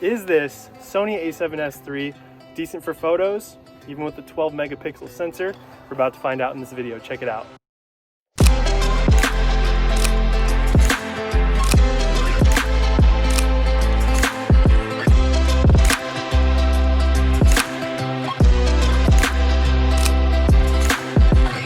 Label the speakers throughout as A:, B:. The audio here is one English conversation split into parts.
A: Is this Sony A7S III decent for photos, even with the 12 megapixel sensor? We're about to find out in this video. Check it out.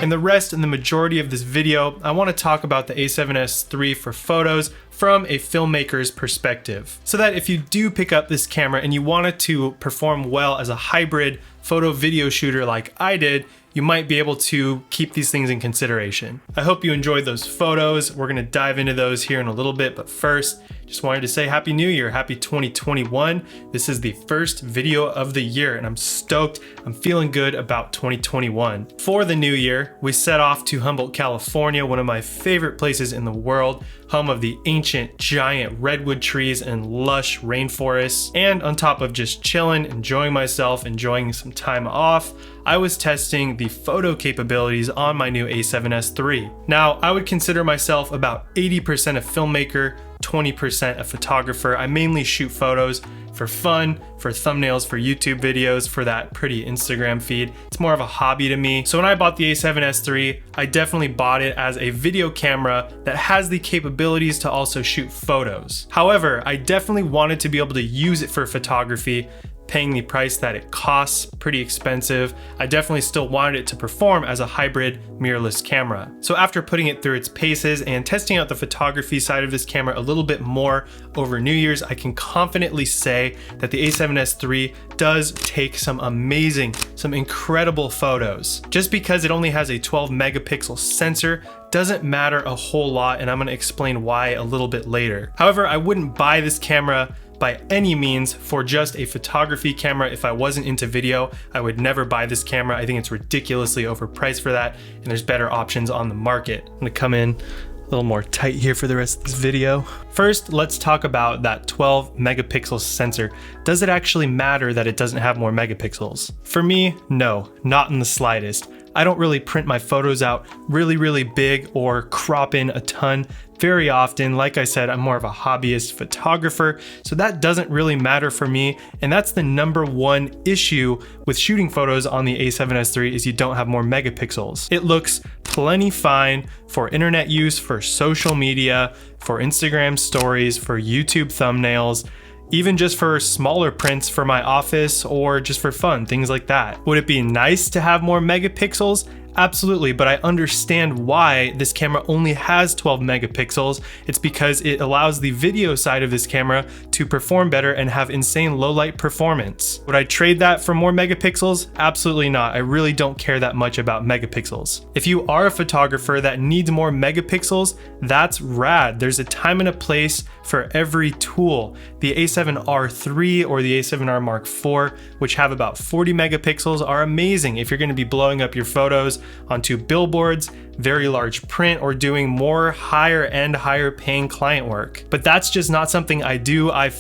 A: In the rest and the majority of this video, I want to talk about the A7S III for photos from a filmmaker's perspective, so that if you do pick up this camera and you want it to perform well as a hybrid photo video shooter like I did, you might be able to keep these things in consideration. I hope you enjoyed those photos. We're gonna dive into those here in a little bit, but first, just wanted to say Happy New Year, Happy 2021. This is the first video of the year and I'm stoked. I'm feeling good about 2021. For the new year, we set off to Humboldt, California, one of my favorite places in the world, home of the ancient giant redwood trees and lush rainforests. And on top of just chilling, enjoying myself, enjoying some time off, I was testing the photo capabilities on my new A7S III. Now, I would consider myself about 80% a filmmaker, 20% a photographer. I mainly shoot photos for fun, for thumbnails, for YouTube videos, for that pretty Instagram feed. It's more of a hobby to me. So when I bought the A7S III, I definitely bought it as a video camera that has the capabilities to also shoot photos. However, I definitely wanted to be able to use it for photography. Paying the price that it costs, pretty expensive. I definitely still wanted it to perform as a hybrid mirrorless camera. So after putting it through its paces and testing out the photography side of this camera a little bit more over New Year's, I can confidently say that the A7S III does take some amazing, some incredible photos. Just because it only has a 12 megapixel sensor doesn't matter a whole lot, and I'm gonna explain why a little bit later. However, I wouldn't buy this camera by any means for just a photography camera. If I wasn't into video, I would never buy this camera. I think it's ridiculously overpriced for that, and there's better options on the market. I'm gonna come in a little more tight here for the rest of this video. First, let's talk about that 12 megapixel sensor. Does it actually matter that it doesn't have more megapixels? For me, no, not in the slightest. I don't really print my photos out really big or crop in a ton very often. Like I said, I'm more of a hobbyist photographer, so that doesn't really matter for me. And that's the number one issue with shooting photos on the A7S III is you don't have more megapixels. It looks plenty fine for internet use, for social media, for Instagram stories, for YouTube thumbnails, even just for smaller prints for my office or just for fun, things like that. Would it be nice to have more megapixels? Absolutely, but I understand why this camera only has 12 megapixels. It's because it allows the video side of this camera to perform better and have insane low light performance. Would I trade that for more megapixels? Absolutely not. I really don't care that much about megapixels. If you are a photographer that needs more megapixels, that's rad. There's a time and a place for every tool. The A7R III or the A7R Mark IV, which have about 40 megapixels, are amazing if you're going to be blowing up your photos onto billboards, very large print, or doing more higher end, higher paying client work. But that's just not something I do. I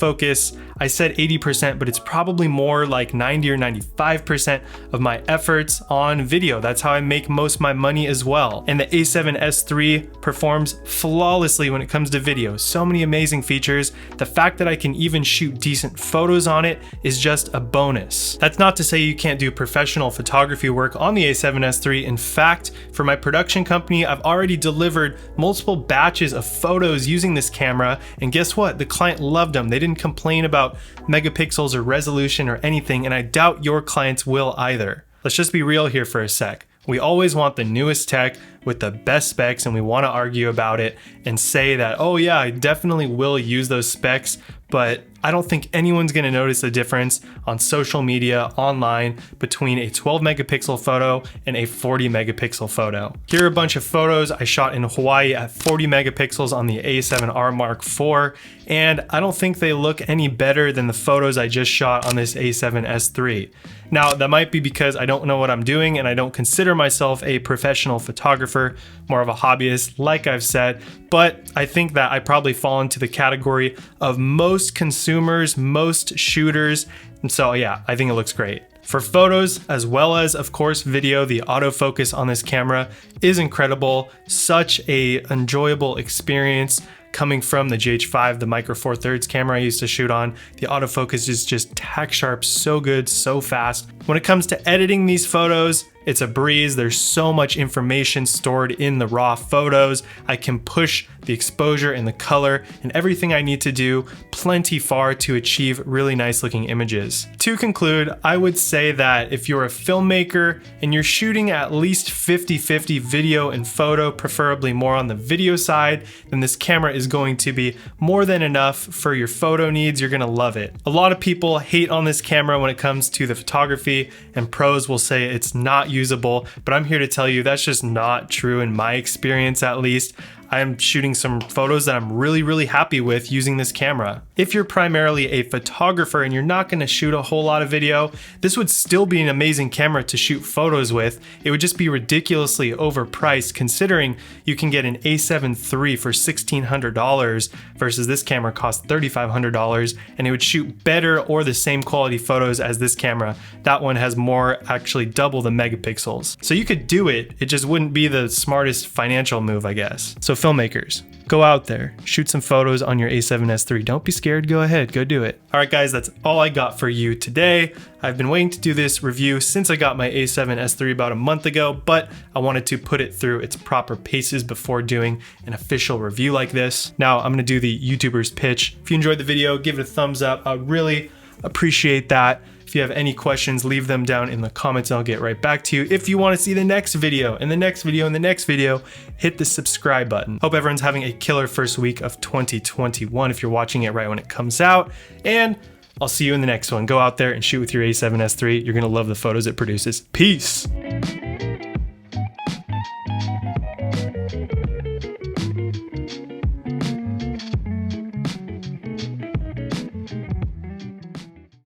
A: said 80%, but it's probably more like 90 or 95% of my efforts on video. That's how I make most of my money as well. And the A7S III performs flawlessly when it comes to video. So many amazing features. The fact that I can even shoot decent photos on it is just a bonus. That's not to say you can't do professional photography work on the A7S III. In fact, for my production company, I've already delivered multiple batches of photos using this camera, and guess what? The client loved them. They didn't complain about megapixels or resolution or anything, and I doubt your clients will either. Let's just be real here for a sec. We always want the newest tech with the best specs, and we want to argue about it and say that, oh yeah, I definitely will use those specs, but I don't think anyone's going to notice the difference on social media, online, between a 12 megapixel photo and a 40 megapixel photo. Here are a bunch of photos I shot in Hawaii at 40 megapixels on the A7R Mark IV, and I don't think they look any better than the photos I just shot on this A7S III. Now, that might be because I don't know what I'm doing and I don't consider myself a professional photographer, more of a hobbyist, like I've said, but I think that I probably fall into the category of most consumers, most shooters, and so yeah, I think it looks great. For photos, as well as, of course, video, the autofocus on this camera is incredible. Such a enjoyable experience. coming from the GH5, the Micro Four Thirds camera I used to shoot on. The autofocus is just tack sharp, so good, so fast. When it comes to editing these photos, it's a breeze. There's so much information stored in the raw photos. I can push the exposure and the color and everything I need to do plenty far to achieve really nice looking images. To conclude, I would say that if you're a filmmaker and you're shooting at least 50-50 video and photo, preferably more on the video side, then this camera is going to be more than enough for your photo needs. You're gonna love it. A lot of people hate on this camera when it comes to the photography, and pros will say it's not usable, but I'm here to tell you that's just not true in my experience, at least. I'm shooting some photos that I'm really happy with using this camera. If you're primarily a photographer and you're not gonna shoot a whole lot of video, this would still be an amazing camera to shoot photos with. It would just be ridiculously overpriced considering you can get an A7 III for $1,600 versus this camera costs $3,500, and it would shoot better or the same quality photos as this camera. That one has more, actually double the megapixels. So you could do it, it just wouldn't be the smartest financial move, I guess. So filmmakers, go out there, shoot some photos on your A7S III. Don't be scared, go ahead, go do it. All right guys, that's all I got for you today. I've been waiting to do this review since I got my A7S III about a month ago, but I wanted to put it through its proper paces before doing an official review like this. Now I'm gonna do the YouTuber's pitch. If you enjoyed the video, give it a thumbs up. I really appreciate that. If you have any questions, leave them down in the comments and I'll get right back to you. If you want to see the next video and the next video and the next video, hit the subscribe button. Hope everyone's having a killer first week of 2021 if you're watching it right when it comes out. And I'll see you in the next one. Go out there and shoot with your A7S III. You're gonna love the photos it produces. Peace.